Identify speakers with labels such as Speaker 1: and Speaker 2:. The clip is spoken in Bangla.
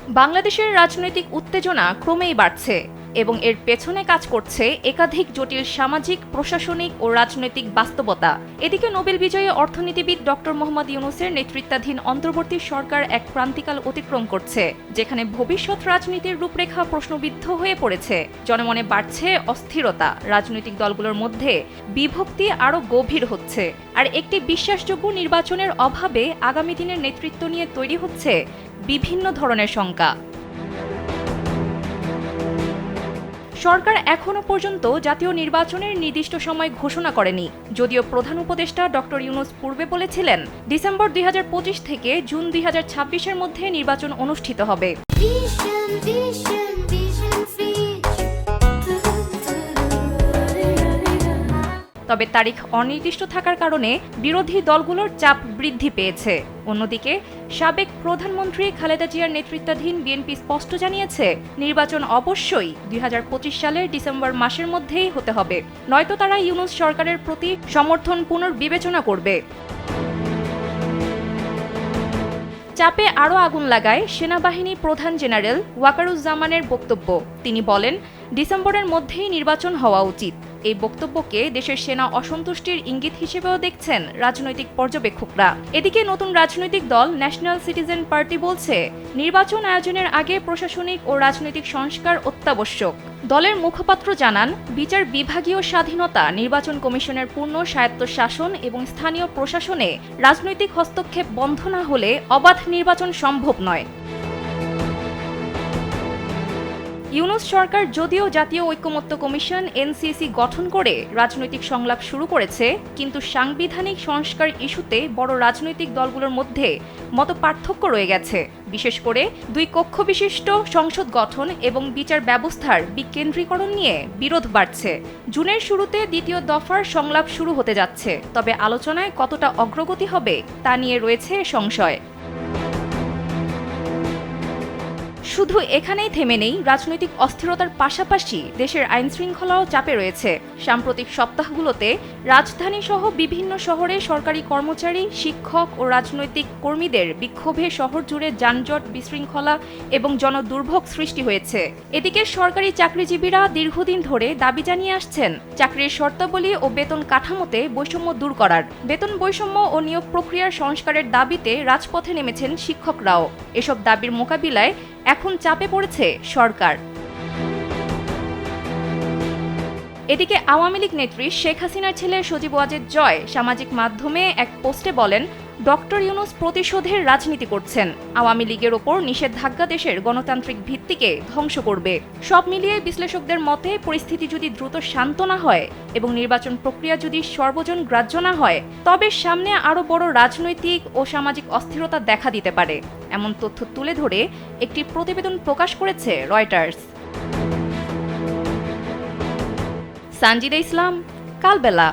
Speaker 1: বাংলাদেশের রাজনৈতিক উত্তেজনা ক্রমেই বাড়ছে এবং এর পেছনে কাজ করছে একাধিক জটিল সামাজিক, প্রশাসনিক ও রাজনৈতিক বাস্তবতা। এদিকে নোবেল বিজয়ী অর্থনীতিবিদ ডক্টর মোহাম্মদ ইউনূসের নেতৃত্বাধীন অন্তর্বর্তী সরকার এক ক্রান্তিকাল অতিক্রম করছে, যেখানে ভবিষ্যৎ রাজনীতির রূপরেখা প্রশ্নবিদ্ধ হয়ে পড়েছে। জনমনে বাড়ছে অস্থিরতা, রাজনৈতিক দলগুলোর মধ্যে বিভক্তি আরও গভীর হচ্ছে, আর একটি বিশ্বাসযোগ্য নির্বাচনের অভাবে আগামী দিনের নেতৃত্ব নিয়ে তৈরি হচ্ছে বিভিন্ন ধরনের শঙ্কা। সরকার এখনও পর্যন্ত জাতীয় নির্বাচনের নির্দিষ্ট সময় ঘোষণা করেনি, যদিও প্রধান উপদেষ্টা ডক্টর ইউনূস পূর্বে বলেছিলেন ডিসেম্বর ২০২৫ থেকে জুন ২০২৬-এর মধ্যে নির্বাচন অনুষ্ঠিত হবে। তবে তারিখ অনির্দিষ্ট থাকার কারণে বিরোধী দলগুলোর চাপ বৃদ্ধি পেয়েছে। অন্যদিকে সাবেক প্রধানমন্ত্রী খালেদা জিয়ার নেতৃত্বাধীন বিএনপি স্পষ্ট জানিয়েছে, নির্বাচন অবশ্যই ২০২৫ সালের ডিসেম্বর মাসের মধ্যেই হতে হবে, নয়তো তারা ইউনূস সরকারের প্রতি সমর্থন পুনর্বিবেচনা করবে। চাপে আরও আগুন লাগায় সেনাবাহিনী প্রধান জেনারেল ওয়াকারুজ্জামানের বক্তব্য। তিনি বলেন, ডিসেম্বরের মধ্যেই নির্বাচন হওয়া উচিত। এই বক্তব্যকে দেশের সেনা অসন্তুষ্টির ইঙ্গিত হিসেবেও দেখছেন রাজনৈতিক পর্যবেক্ষকরা। এদিকে নতুন রাজনৈতিক দল ন্যাশনাল সিটিজেন পার্টি বলছে, নির্বাচন আয়োজনের আগে প্রশাসনিক ও রাজনৈতিক সংস্কার অত্যাবশ্যক। দলের মুখপাত্র জানান, বিচার বিভাগীয় স্বাধীনতা, নির্বাচন কমিশনের পূর্ণ স্বায়ত্তশাসন এবং স্থানীয় প্রশাসনে রাজনৈতিক হস্তক্ষেপ বন্ধ না হলে অবাধ নির্বাচন সম্ভব নয়। ইউনূস সরকার যদিও জাতীয় ঐকমত্য কমিশন এনসিসি গঠন করে রাজনৈতিক সংলাপ শুরু করেছে, কিন্তু সাংবিধানিক সংস্কার ইস্যুতে বড় রাজনৈতিক দলগুলোর মধ্যে মতপার্থক্য রয়ে গেছে। বিশেষ করে দুই কক্ষ বিশিষ্ট সংসদ গঠন এবং বিচার ব্যবস্থার বিকেন্দ্রীকরণ নিয়ে বিরোধ বাড়ছে। জুনের শুরুতে দ্বিতীয় দফার সংলাপ শুরু হতে যাচ্ছে, তবে আলোচনায় কতটা অগ্রগতি হবে তা নিয়ে রয়েছে সংশয়। শুধু এখানেই থেমে নেই রাজনৈতিক অস্থিরতার পাশাপাশি দেশের আইনশৃঙ্খলাও চাপে রয়েছে। সাম্প্রতিক সপ্তাহগুলোতে রাজধানী সহ বিভিন্ন শহরে সরকারি কর্মচারী, শিক্ষক ও রাজনৈতিক কর্মীদের বিক্ষোভে শহর জুড়ে যানজট, বিশৃঙ্খলা এবং জনদুর্ভোগ সৃষ্টি হয়েছে। এদিকে সরকারি চাকরিজীবীরা দীর্ঘদিন ধরে দাবি জানিয়ে আসছেন, চাকরির শর্তাবলী ও বেতন কাঠামোতে বৈষম্য দূর করার। বেতন বৈষম্য ও নিয়োগ প্রক্রিয়ার সংস্কারের দাবিতে রাজপথে নেমেছেন শিক্ষকরাও। এসব দাবির মোকাবিলায় এখন চাপে পড়েছে সরকার। এদিকে আওয়ামী লীগ নেত্রী শেখ হাসিনার ছেলে সজীব ওয়াজেদ জয় সামাজিক মাধ্যমে এক পোস্টে বলেন, ডক্টর ইউনূস প্রতিশোধের রাজনীতি করছেন। আওয়ামী লীগের ওপর নিষেধাজ্ঞা দেশের গণতান্ত্রিক ভিত্তিকে ধ্বংস করবে। সব মিলিয়ে বিশ্লেষকদের মতে, পরিস্থিতি যদি দ্রুত শান্ত না হয় এবং নির্বাচন প্রক্রিয়া যদি সর্বজন গ্রাহ্য না হয়, তবে সামনে আরও বড় রাজনৈতিক ও সামাজিক অস্থিরতা দেখা দিতে পারে। এমন তথ্য তুলে ধরে একটি প্রতিবেদন প্রকাশ করেছে রয়টার্স। সানজিদা ইসলাম, কালবেলা।